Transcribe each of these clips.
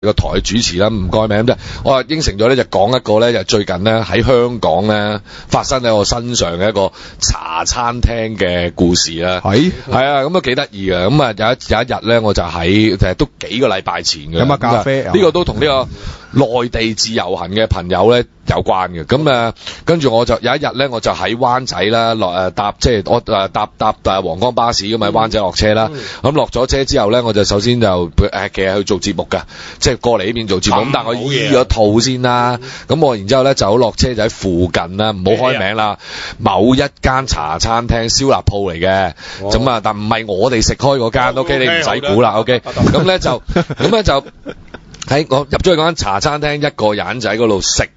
個台主持啦，唔該名啫。我話應承咗咧，就講一個咧，就最近咧喺香港咧發生喺我身上嘅一個茶餐廳嘅故事啦。係啊，咁都幾得意嘅。咁啊有一日咧，我就喺都幾個禮拜前嘅。飲下咖啡。呢個都同呢個內地自由行嘅朋友咧有關嘅。咁跟住我就有一日咧，我就喺灣仔啦，搭即係我搭皇崗巴士咁喺灣仔落車啦。咁落咗車之後咧，我就首先就其實去做節目㗎。即係過嚟呢邊做節目，咁但係我醫咗肚先啦。咁我然之後咧就落車就喺附近啦，唔好開名啦。某一間茶餐廳燒臘鋪嚟嘅，咁但唔係我哋食開嗰間。OK， 你唔使估啦。OK， 咁咧就喺我入咗去嗰間茶餐廳，一個人就喺嗰度食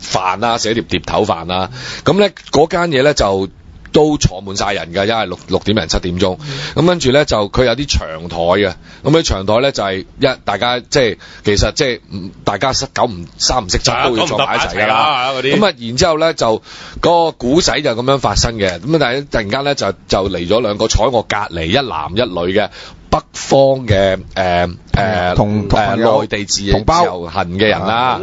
飯啦，食一碟頭飯啦。咁咧嗰間嘢咧就都坐滿晒人㗎，因為六點零7點鐘。咁跟住咧就佢有啲長台嘅，咁喺長台咧就係大家即係其實即係大家三唔識七都要坐埋一齊㗎啦。咁然之後咧就嗰個古仔就咁樣發生嘅。咁但係突然間咧就嚟咗兩個坐喺我隔離，一男一女嘅北方嘅同內地自由行嘅人啦，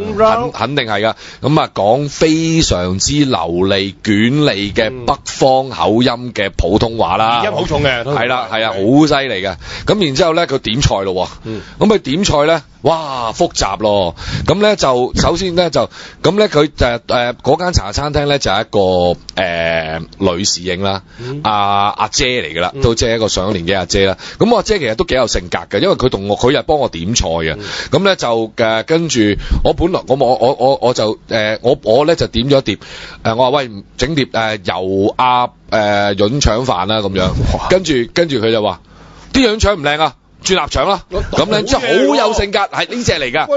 肯定係㗎。咁講非常之流利捲利嘅北方口音嘅普通話啦，音好重嘅，係啦，好犀利嘅。咁然之後咧佢點菜咯，咁佢點菜咧，哇複雜咯。咁咧就首先咧就咁咧佢就嗰間茶餐廳咧就係一個女侍應啦，阿姐嚟㗎啦，都即係一個上咗年紀阿姐啦。咁我阿姐其實都幾有性格嘅，因為佢又幫我點菜嘅。咁咧就跟住我本來我就我咧就點咗碟我話喂整碟油鴨潤腸飯啦咁樣。跟住佢就話啲潤腸唔靚啊，轉臘腸啦。咁咧即係好有性格，係呢隻嚟㗎。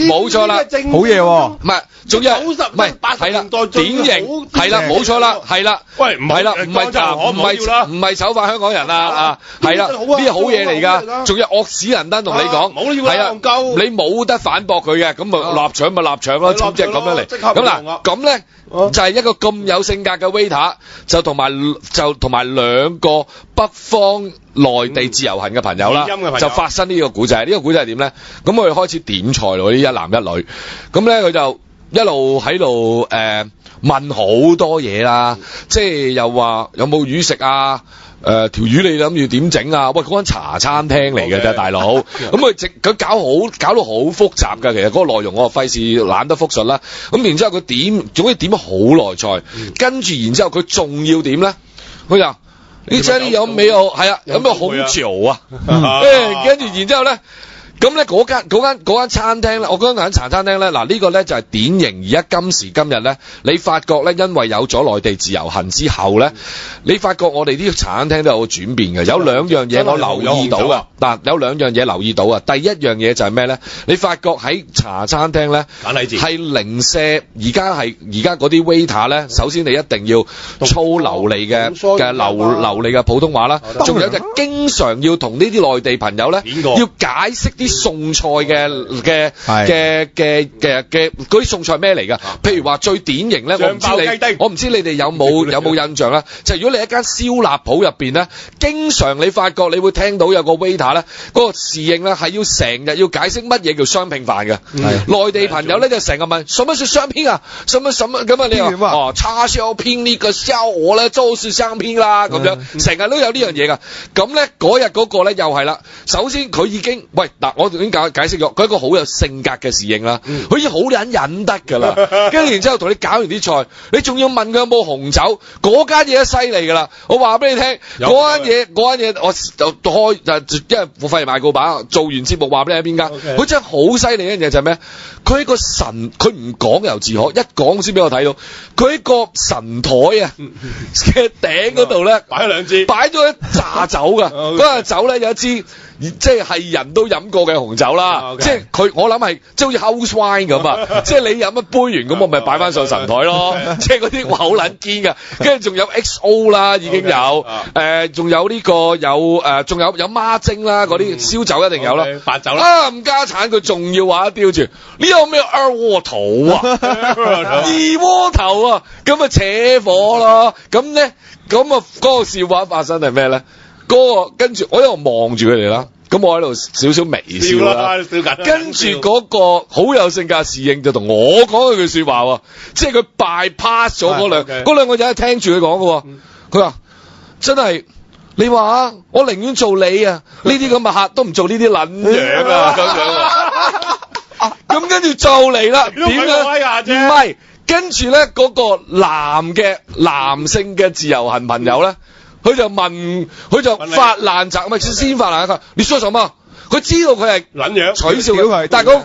冇錯啦，好嘢喎。唔係，仲要唔係係啦，典型係啦，冇錯啦，係啦。喂，唔係啦，唔係醜化香港人啊，係啦，呢啲好嘢嚟㗎。仲有惡死人登同你講，係啦，你冇得反駁佢嘅，咁咪臘腸咪臘腸咯，總之係咁樣嚟。咁嗱，咁咧就係一個咁有性格嘅 waiter，就同埋兩個北方內地自由行嘅朋友啦，就發生呢個古仔。呢個古仔係點咧？咁我哋開始點菜咯，呢一男一女。咁咧佢就一路喺度問好多嘢啦，即係又話有冇魚食啊？條魚你諗住點整啊？喂，嗰間茶餐廳嚟嘅啫，大佬。咁佢搞到好複雜㗎。其實嗰個內容我費事懶得複述啦。咁然之後佢總之點咗好耐菜，跟住然之後佢仲要點咧？佢就你這裡有沒有係啊？有冇紅酒啊？跟住然之後咧。咁咧嗰間餐廳咧，我講緊茶餐廳咧，嗱呢個咧就係典型。而家今時今日咧，你發覺咧，因為有咗內地自由行之後咧，你發覺我哋啲茶餐廳都有個轉變嘅。有兩樣嘢我留意到㗎，嗱有兩樣嘢留意到啊。第一樣嘢就係咩咧？你發覺喺茶餐廳咧，係零舍而家嗰啲 waiter 咧，首先你一定要粗流利嘅流利嘅普通話啦，仲有就經常要同呢啲內地朋友咧，要解釋啲餸菜嘅嗰啲餸菜咩嚟㗎？譬如話最典型咧，我唔知你哋有冇印象啦。就係如果你一間燒臘鋪入邊咧，經常你發覺你會聽到有個 waiter 咧，嗰個侍應咧係要成日要解釋乜嘢叫雙拼飯嘅。內地朋友咧就成日問什麼是雙拼啊？什麼咁啊？你話叉燒拼呢個燒鵝咧就是雙拼啦咁樣，成日都有呢樣嘢㗎。咁咧嗰日嗰個咧又係啦。首先佢已經嗱。我已經解釋咗，佢係一個好有性格嘅侍應啦，佢已經好忍得㗎啦。跟住然之後同你搞完啲菜，你仲要問佢有冇紅酒，嗰間嘢都犀利㗎啦。我話俾你聽，嗰間嘢我就開因為我費賣告版，做完節目話俾你聽邊間，佢真係好犀利嘅嘢就係咩？佢係個神，佢唔講猶自可，一講先俾我睇到，佢喺個神台啊嘅頂嗰度咧，擺咗一紮酒㗎，嗰紮酒咧有一支。即係人都飲過嘅紅酒啦，即係我諗係即係好似 house wine 咁啊，即係你飲一杯完咁，我咪擺翻上神台咯，即係嗰啲哇好撚堅㗎，跟住仲有 XO 啦，已經有仲有呢個仲有孖精啦，嗰啲燒酒一定有啦，白酒啦，唔家產佢仲要話標住呢個咩二鍋頭啊，二鍋頭啊，咁啊扯火咯，咁啊嗰個笑話發生係咩咧？跟住我喺度望住佢哋啦，咁我喺度少少微笑啦，跟住嗰個好有性格侍應就同我講一句說話喎，即係佢 bypass 咗嗰兩個人聽住佢講嘅，佢話真係你話啊，我寧願做你啊，呢啲咁嘅客都唔做呢啲撚樣啊咁樣，咁跟住就嚟啦，點樣？唔係，跟住咧嗰個男性嘅自由行朋友咧。佢就發爛渣，咪先發爛渣。你說什麼？佢知道佢係撚樣取笑佢，但係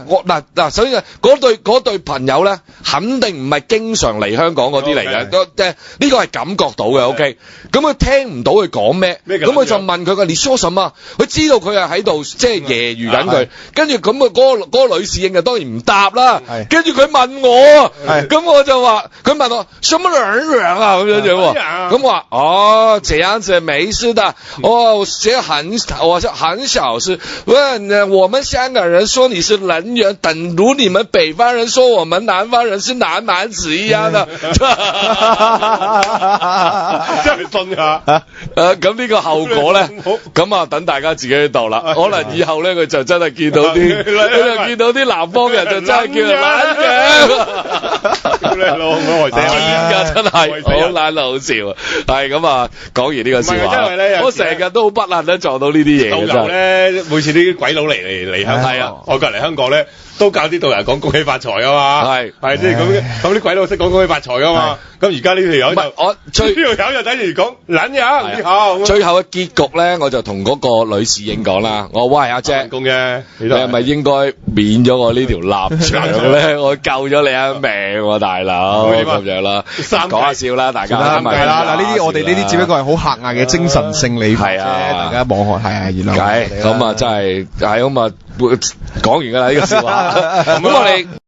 嗱，首先嗰對朋友咧，肯定唔係經常嚟香港嗰啲嚟嘅，呢個係感覺到嘅。OK， 咁佢聽唔到佢講咩，咁佢就問佢個你說什麼？佢知道佢係喺度即係揶揄緊佢，跟住咁嗰個女侍應就當然唔答啦。跟住佢問我，咁我就話佢問我什麼樣啊咁樣樣，咁我話哦，這樣子沒事的，我很小事。我們香港人說你是人猿，等如你們北方人說我們南方人是南蠻子一樣的。真係信啊！咁呢個後果咧，咁啊等大家自己去度啦。可能以後咧佢就真係見到啲南方人就真係叫人懶嘅。堅㗎真係，好懶好笑。係咁啊，講完呢個笑話，我成日都好不幸咧撞到呢啲嘢。導遊咧，每次啲鬼佬嚟香港，外國嚟香港咧，都教啲導遊講恭喜發財啊嘛，係即係咁啲鬼佬識講恭喜發財啊嘛。咁而家呢條友就呢條友就等於講撚嘢，你好。最後嘅結局咧，我就同嗰個女侍應講啦，我話喂阿姐，你係咪應該免咗我呢條臘腸咧？我救咗你一命喎，大佬咁樣啦，講下笑啦，大家係啦。嗱呢啲我哋呢啲只不過係好狹隘嘅精神勝利法啫，大家網學係原來咁啊，真係係咁啊，講完㗎啦呢個笑話。咁我哋。